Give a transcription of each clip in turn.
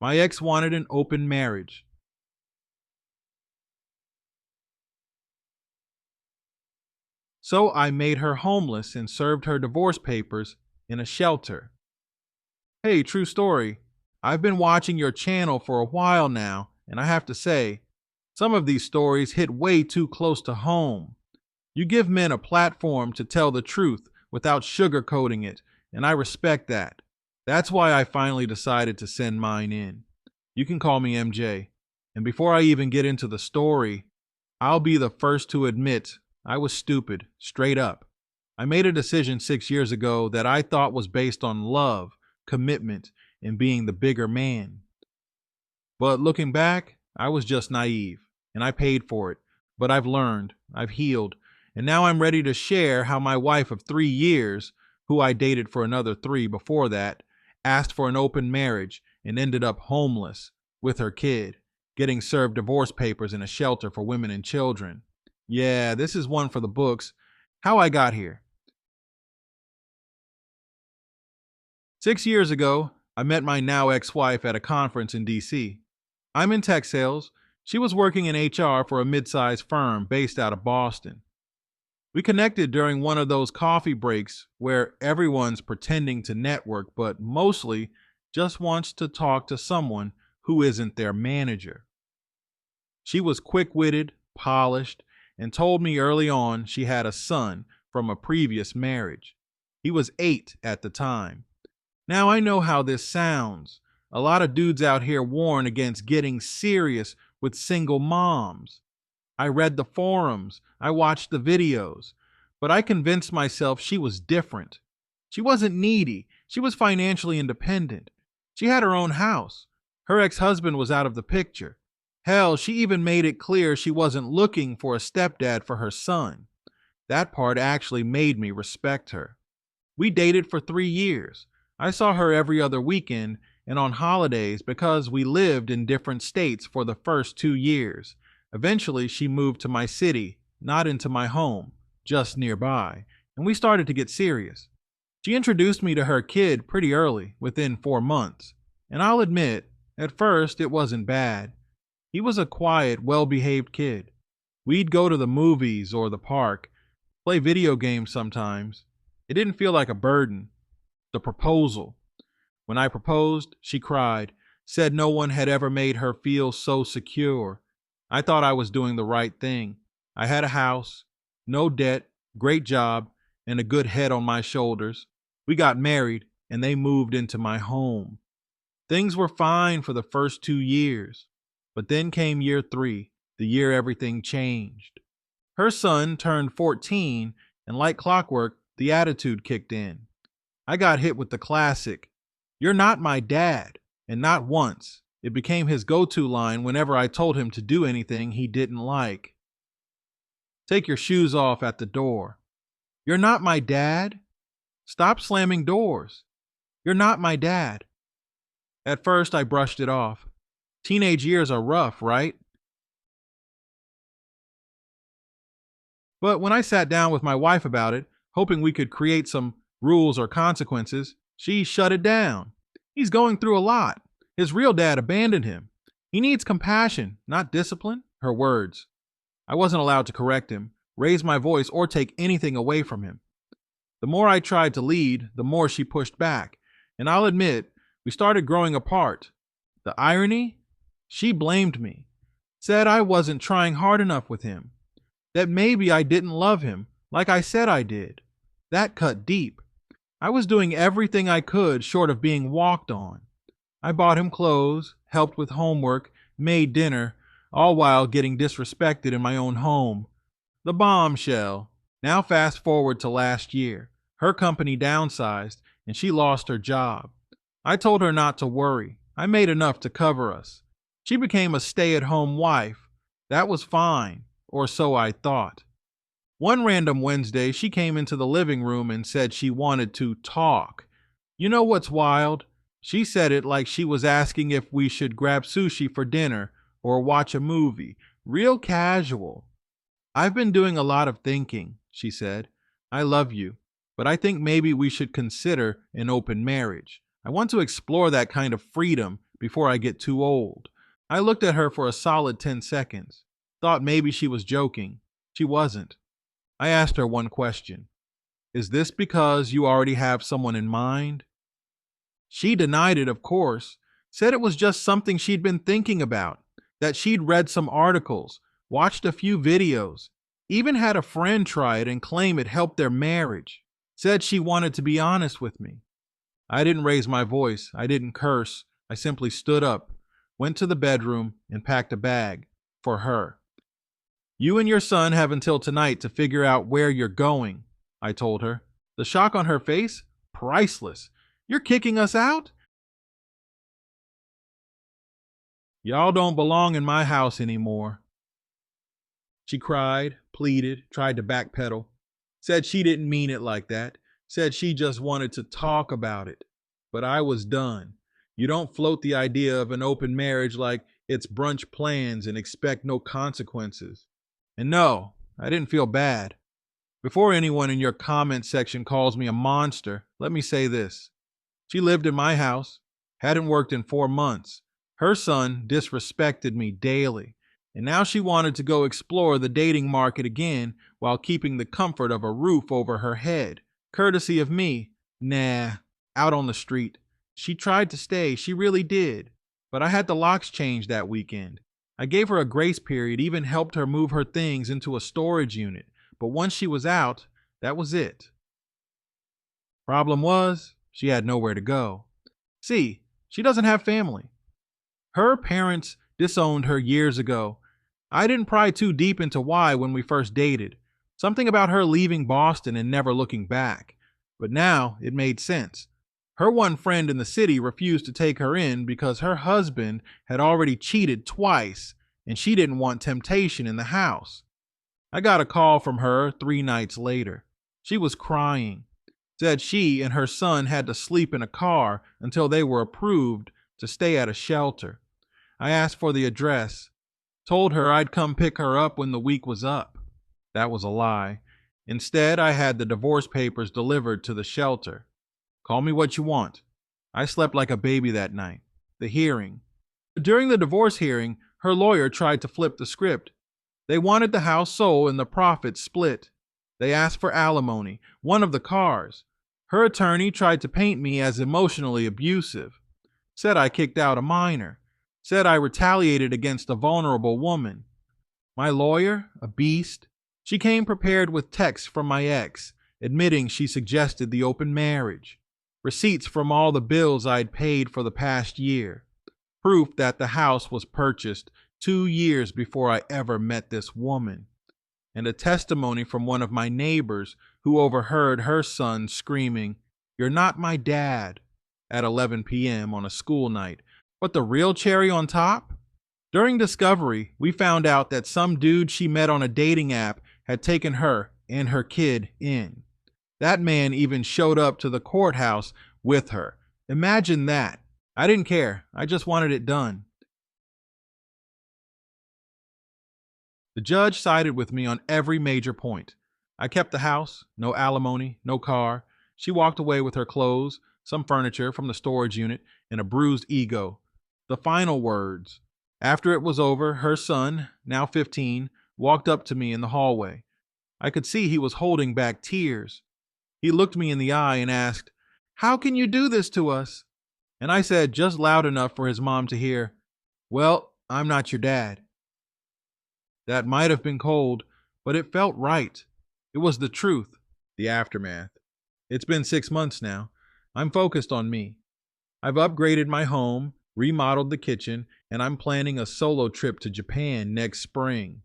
My ex wanted an open marriage. So I made her homeless and served her divorce papers in a shelter. Hey, true story. I've been watching your channel for a while now, and I have to say, some of these stories hit way too close to home. You give men a platform to tell the truth without sugarcoating it, and I respect that. That's why I finally decided to send mine in. You can call me MJ. And before I even get into the story, I'll be the first to admit I was stupid, straight up. I made a decision 6 years ago that I thought was based on love, commitment, and being the bigger man. But looking back, I was just naive, and I paid for it. But I've learned, I've healed, and now I'm ready to share how my wife of 3 years, who I dated for another 3 before that, asked for an open marriage and ended up homeless with her kid, getting served divorce papers in a shelter for women and children. Yeah, this is one for the books. How I got here. 6 years ago, I met my now ex-wife at a conference in DC. I'm in tech sales. She was working in HR for a mid-sized firm based out of Boston. We connected during one of those coffee breaks where everyone's pretending to network, but mostly just wants to talk to someone who isn't their manager. She was quick-witted, polished, and told me early on she had a son from a previous marriage. He was 8 at the time. Now I know how this sounds. A lot of dudes out here warn against getting serious with single moms. I read the forums, I watched the videos, but I convinced myself she was different. She wasn't needy, she was financially independent. She had her own house. Her ex-husband was out of the picture. Hell, she even made it clear she wasn't looking for a stepdad for her son. That part actually made me respect her. We dated for 3 years. I saw her every other weekend and on holidays because we lived in different states for the first 2 years. Eventually, she moved to my city, not into my home, just nearby, and we started to get serious. She introduced me to her kid pretty early, within 4 months. And I'll admit, at first it wasn't bad. He was a quiet, well-behaved kid. We'd go to the movies or the park, play video games sometimes. It didn't feel like a burden. The proposal. When I proposed, she cried, said no one had ever made her feel so secure. I thought I was doing the right thing. I had a house, no debt, great job, and a good head on my shoulders. We got married, and they moved into my home. Things were fine for the first 2 years, but then came year 3, the year everything changed. Her son turned 14, and like clockwork, the attitude kicked in. I got hit with the classic, "You're not my dad," and not once. It became his go-to line whenever I told him to do anything he didn't like. Take your shoes off at the door. You're not my dad. Stop slamming doors. You're not my dad. At first, I brushed it off. Teenage years are rough, right? But when I sat down with my wife about it, hoping we could create some rules or consequences, she shut it down. He's going through a lot. His real dad abandoned him. He needs compassion, not discipline. Her words. I wasn't allowed to correct him, raise my voice, or take anything away from him. The more I tried to lead, the more she pushed back. And I'll admit, we started growing apart. The irony? She blamed me. Said I wasn't trying hard enough with him. That maybe I didn't love him like I said I did. That cut deep. I was doing everything I could short of being walked on. I bought him clothes, helped with homework, made dinner, all while getting disrespected in my own home. The bombshell. Now fast forward to last year. Her company downsized and she lost her job. I told her not to worry. I made enough to cover us. She became a stay-at-home wife. That was fine, or so I thought. One random Wednesday, she came into the living room and said she wanted to talk. You know what's wild? She said it like she was asking if we should grab sushi for dinner or watch a movie. Real casual. I've been doing a lot of thinking, she said. I love you, but I think maybe we should consider an open marriage. I want to explore that kind of freedom before I get too old. I looked at her for a solid 10 seconds. Thought maybe she was joking. She wasn't. I asked her one question. Is this because you already have someone in mind? She denied it, of course, said it was just something she'd been thinking about, that she'd read some articles, watched a few videos, even had a friend try it and claim it helped their marriage. Said she wanted to be honest with me. I didn't raise my voice. I didn't curse. I simply stood up, went to the bedroom, and packed a bag for her. You and your son have until tonight to figure out where you're going, I told her. The shock on her face? Priceless. You're kicking us out? Y'all don't belong in my house anymore. She cried, pleaded, tried to backpedal. Said she didn't mean it like that. Said she just wanted to talk about it. But I was done. You don't float the idea of an open marriage like it's brunch plans and expect no consequences. And no, I didn't feel bad. Before anyone in your comment section calls me a monster, let me say this. She lived in my house, hadn't worked in 4 months. Her son disrespected me daily, and now she wanted to go explore the dating market again while keeping the comfort of a roof over her head. Courtesy of me, nah, out on the street. She tried to stay, she really did, but I had the locks changed that weekend. I gave her a grace period, even helped her move her things into a storage unit, but once she was out, that was it. Problem was, she had nowhere to go. See, she doesn't have family. Her parents disowned her years ago. I didn't pry too deep into why when we first dated. Something about her leaving Boston and never looking back. But now it made sense. Her one friend in the city refused to take her in because her husband had already cheated twice and she didn't want temptation in the house. I got a call from her 3 nights later. She was crying. Said she and her son had to sleep in a car until they were approved to stay at a shelter. I asked for the address. Told her I'd come pick her up when the week was up. That was a lie. Instead, I had the divorce papers delivered to the shelter. Call me what you want. I slept like a baby that night. The hearing. During the divorce hearing, her lawyer tried to flip the script. They wanted the house sold and the profits split. They asked for alimony, one of the cars. Her attorney tried to paint me as emotionally abusive. Said I kicked out a minor. Said I retaliated against a vulnerable woman. My lawyer, a beast. She came prepared with texts from my ex, admitting she suggested the open marriage. Receipts from all the bills I'd paid for the past year. Proof that the house was purchased 2 years before I ever met this woman. And a testimony from one of my neighbors who overheard her son screaming, "You're not my dad," at 11 p.m. on a school night. But the real cherry on top? During discovery, we found out that some dude she met on a dating app had taken her and her kid in. That man even showed up to the courthouse with her. Imagine that. I didn't care. I just wanted it done. The judge sided with me on every major point. I kept the house, no alimony, no car. She walked away with her clothes, some furniture from the storage unit, and a bruised ego. The final words. After it was over, her son, now 15, walked up to me in the hallway. I could see he was holding back tears. He looked me in the eye and asked, "How can you do this to us?" And I said, just loud enough for his mom to hear, "Well, I'm not your dad." That might have been cold, but it felt right. It was the truth, the aftermath. It's been 6 months now. I'm focused on me. I've upgraded my home, remodeled the kitchen, and I'm planning a solo trip to Japan next spring.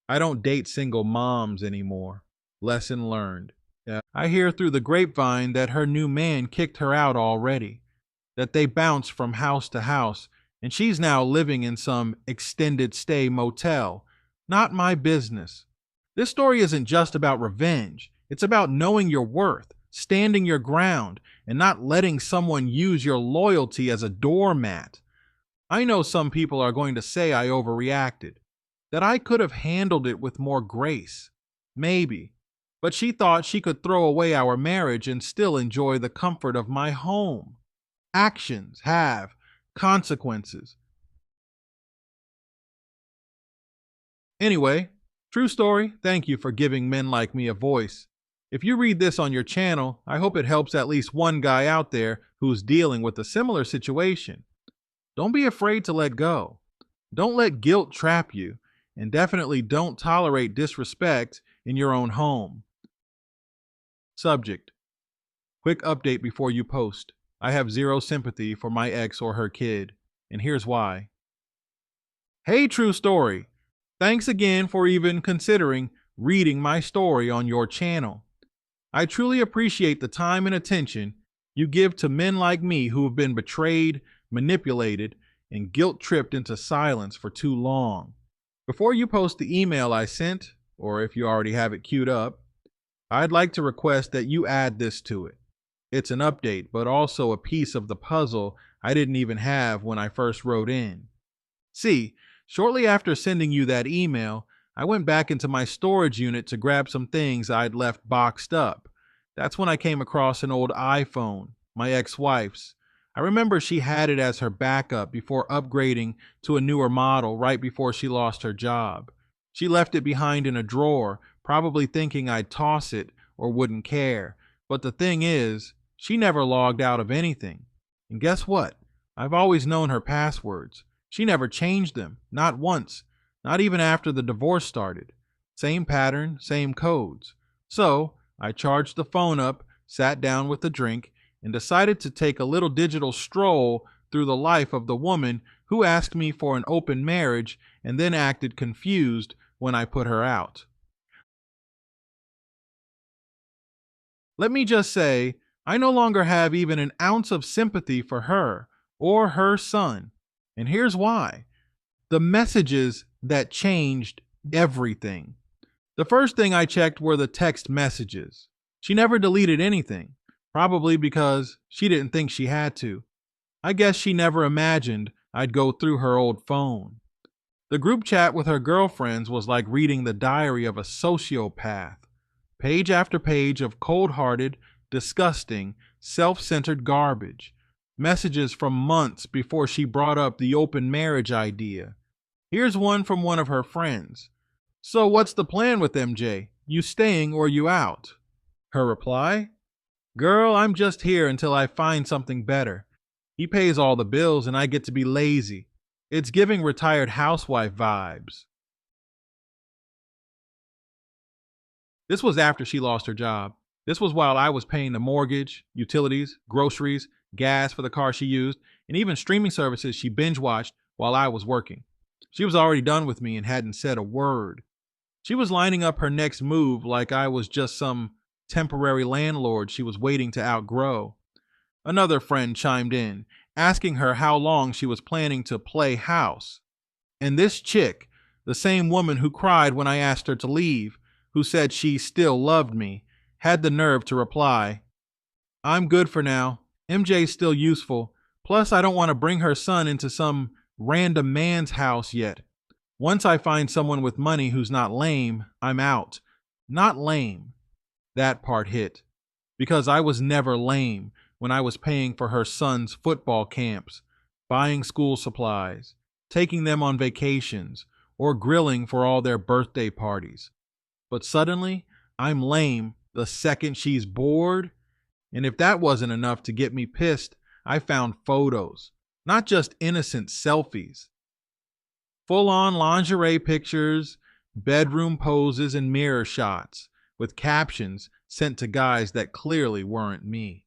I don't date single moms anymore. Lesson learned. I hear through the grapevine that her new man kicked her out already, that they bounced from house to house, and she's now living in some extended stay motel. Not my business. This story isn't just about revenge. It's about knowing your worth, standing your ground, and not letting someone use your loyalty as a doormat. I know some people are going to say I overreacted, that I could have handled it with more grace. Maybe. But she thought she could throw away our marriage and still enjoy the comfort of my home. Actions have consequences. Anyway, true story, thank you for giving men like me a voice. If you read this on your channel, I hope it helps at least one guy out there who's dealing with a similar situation. Don't be afraid to let go. Don't let guilt trap you, and definitely don't tolerate disrespect in your own home. Subject: quick update before you post. I have zero sympathy for my ex or her kid, and here's why. Hey, true story. Thanks again for even considering reading my story on your channel. I truly appreciate the time and attention you give to men like me who have been betrayed, manipulated, and guilt-tripped into silence for too long. Before you post the email I sent, or if you already have it queued up, I'd like to request that you add this to it. It's an update, but also a piece of the puzzle I didn't even have when I first wrote in. See, shortly after sending you that email, I went back into my storage unit to grab some things I'd left boxed up. That's when I came across an old iPhone, my ex-wife's. I remember she had it as her backup before upgrading to a newer model right before she lost her job. She left it behind in a drawer, probably thinking I'd toss it or wouldn't care. But the thing is, she never logged out of anything. And guess what? I've always known her passwords. She never changed them, not once, not even after the divorce started. Same pattern, same codes. So I charged the phone up, sat down with a drink, and decided to take a little digital stroll through the life of the woman who asked me for an open marriage and then acted confused when I put her out. Let me just say, I no longer have even an ounce of sympathy for her or her son. And here's why. The messages that changed everything. The first thing I checked were the text messages. She never deleted anything, probably because she didn't think she had to. I guess she never imagined I'd go through her old phone. The group chat with her girlfriends was like reading the diary of a sociopath. Page after page of cold-hearted, disgusting, self-centered garbage. Messages from months before she brought up the open marriage idea. Here's one from one of her friends. "So what's the plan with MJ? You staying or you out?" Her reply? "Girl, I'm just here until I find something better. He pays all the bills and I get to be lazy." It's giving retired housewife vibes. This was after she lost her job. This was while I was paying the mortgage, utilities, groceries, gas for the car she used, and even streaming services she binge watched while I was working. She was already done with me and hadn't said a word. She was lining up her next move like I was just some temporary landlord she was waiting to outgrow. Another friend chimed in, asking her how long she was planning to play house. And this chick, the same woman who cried when I asked her to leave, who said she still loved me, had the nerve to reply, "I'm good for now. MJ's still useful. Plus, I don't want to bring her son into some random man's house yet. Once I find someone with money who's not lame, I'm out." Not lame. That part hit. Because I was never lame when I was paying for her son's football camps, buying school supplies, taking them on vacations, or grilling for all their birthday parties. But suddenly, I'm lame the second she's bored. And if that wasn't enough to get me pissed, I found photos, not just innocent selfies. Full-on lingerie pictures, bedroom poses, and mirror shots, with captions sent to guys that clearly weren't me.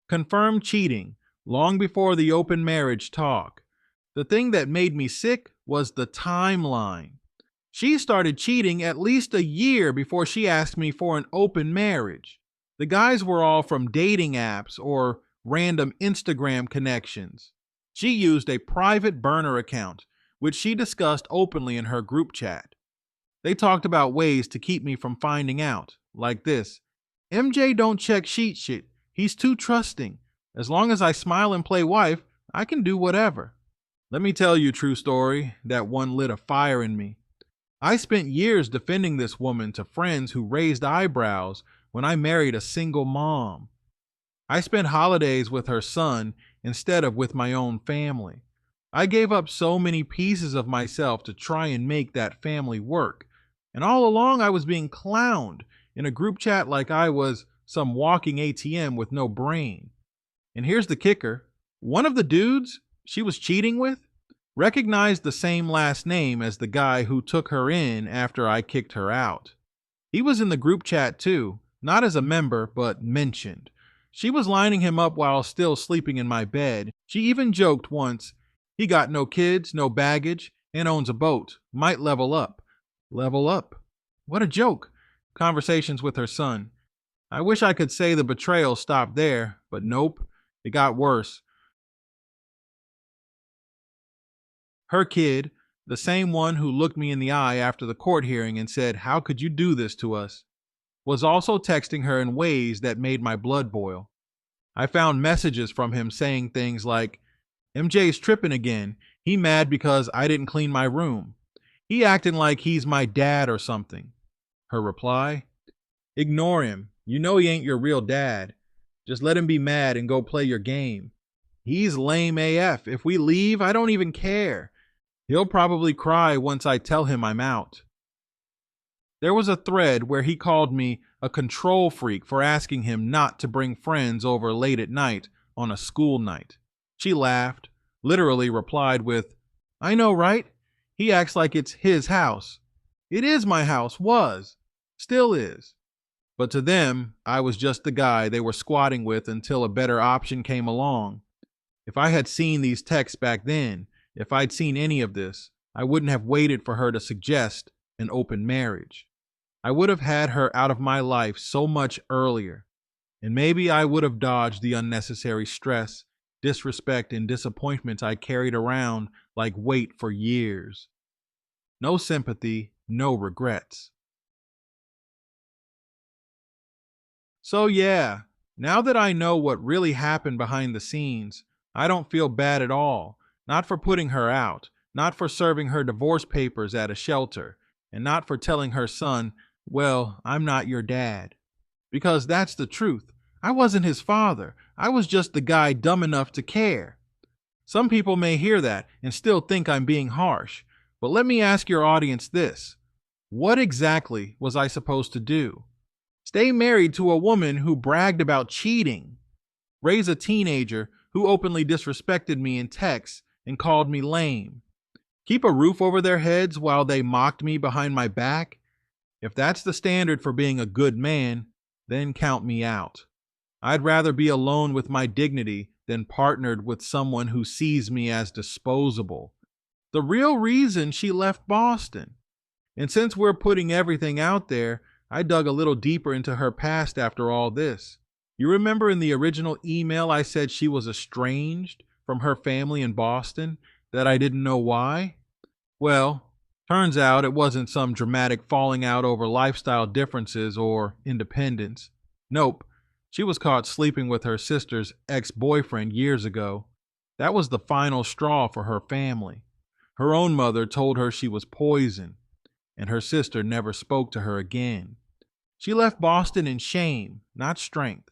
Confirmed cheating, long before the open marriage talk. The thing that made me sick was the timeline. She started cheating at least a year before she asked me for an open marriage. The guys were all from dating apps or random Instagram connections. She used a private burner account, which she discussed openly in her group chat. They talked about ways to keep me from finding out, like this: "MJ don't check sheet shit. He's too trusting. As long as I smile and play wife, I can do whatever." Let me tell you, true story, that one lit a fire in me. I spent years defending this woman to friends who raised eyebrows when I married a single mom. I spent holidays with her son instead of with my own family. I gave up so many pieces of myself to try and make that family work. And all along, I was being clowned in a group chat like I was some walking ATM with no brain. And here's the kicker: one of the dudes she was cheating with recognized the same last name as the guy who took her in after I kicked her out. He was in the group chat too, not as a member, but mentioned. She was lining him up while still sleeping in my bed. She even joked once, he got no kids, no baggage, and owns a boat. Might level up. Level up. What a joke. Conversations with her son. I wish I could say the betrayal stopped there, but nope, it got worse. Her kid, the same one who looked me in the eye after the court hearing and said, "How could you do this to us?" was also texting her in ways that made my blood boil. I found messages from him saying things like, "MJ's tripping again. He mad because I didn't clean my room. He acting like he's my dad or something." Her reply, "Ignore him. You know he ain't your real dad. Just let him be mad and go play your game. He's lame AF. If we leave, I don't even care. He'll probably cry once I tell him I'm out." There was a thread where he called me a control freak for asking him not to bring friends over late at night on a school night. She laughed, literally replied with, "I know, right? He acts like it's his house. It is my house, was, still is." But to them, I was just the guy they were squatting with until a better option came along. If I had seen these texts back then, if I'd seen any of this, I wouldn't have waited for her to suggest an open marriage. I would have had her out of my life so much earlier, and maybe I would have dodged the unnecessary stress, disrespect, and disappointment I carried around like weight for years. No sympathy, no regrets. So yeah, now that I know what really happened behind the scenes, I don't feel bad at all. Not for putting her out, not for serving her divorce papers at a shelter, and not for telling her son, "Well, I'm not your dad." Because that's the truth. I wasn't his father. I was just the guy dumb enough to care. Some people may hear that and still think I'm being harsh, but let me ask your audience this. What exactly was I supposed to do? Stay married to a woman who bragged about cheating? Raise a teenager who openly disrespected me in texts and called me lame? Keep a roof over their heads while they mocked me behind my back? If that's the standard for being a good man, then count me out. I'd rather be alone with my dignity than partnered with someone who sees me as disposable. The real reason she left Boston. And since we're putting everything out there, I dug a little deeper into her past after all this. You remember in the original email I said she was estranged from her family in Boston, that I didn't know why? Well, turns out it wasn't some dramatic falling out over lifestyle differences or independence. Nope, she was caught sleeping with her sister's ex-boyfriend years ago. That was the final straw for her family. Her own mother told her she was poison, and her sister never spoke to her again. She left Boston in shame, not strength.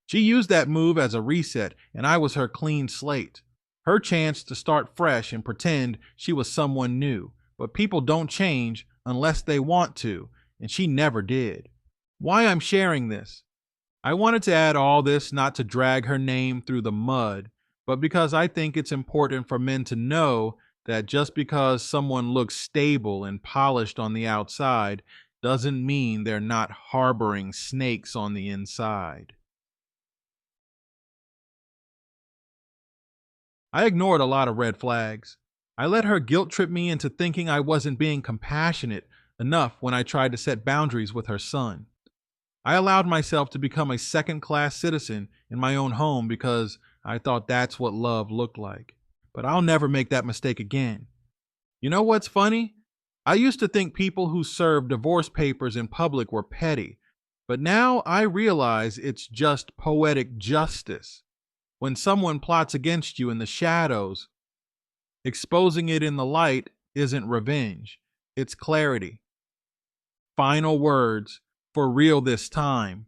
She used that move as a reset, and I was her clean slate. Her chance to start fresh and pretend she was someone new. But people don't change unless they want to, and she never did. Why I'm sharing this? I wanted to add all this not to drag her name through the mud, but because I think it's important for men to know that just because someone looks stable and polished on the outside doesn't mean they're not harboring snakes on the inside. I ignored a lot of red flags. I let her guilt trip me into thinking I wasn't being compassionate enough when I tried to set boundaries with her son. I allowed myself to become a second-class citizen in my own home because I thought that's what love looked like. But I'll never make that mistake again. You know what's funny? I used to think people who served divorce papers in public were petty, but now I realize it's just poetic justice. When someone plots against you in the shadows, exposing it in the light isn't revenge, it's clarity. Final words, for real this time.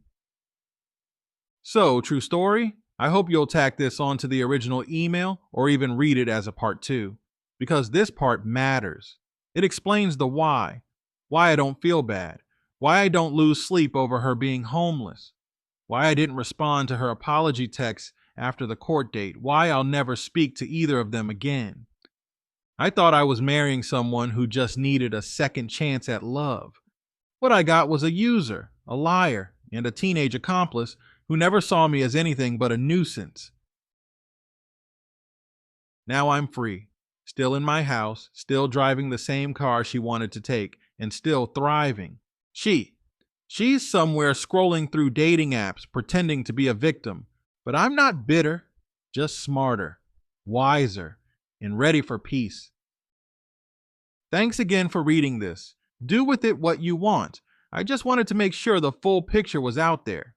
So, true story? I hope you'll tack this onto the original email or even read it as a part two, because this part matters. It explains the why I don't feel bad, why I don't lose sleep over her being homeless, why I didn't respond to her apology text after the court date, why I'll never speak to either of them again. I thought I was marrying someone who just needed a second chance at love. What I got was a user, a liar, and a teenage accomplice who never saw me as anything but a nuisance. Now I'm free, still in my house, still driving the same car she wanted to take, and still thriving. She's somewhere scrolling through dating apps pretending to be a victim, but I'm not bitter, just smarter, wiser, and ready for peace. Thanks again for reading this. Do with it what you want. I just wanted to make sure the full picture was out there.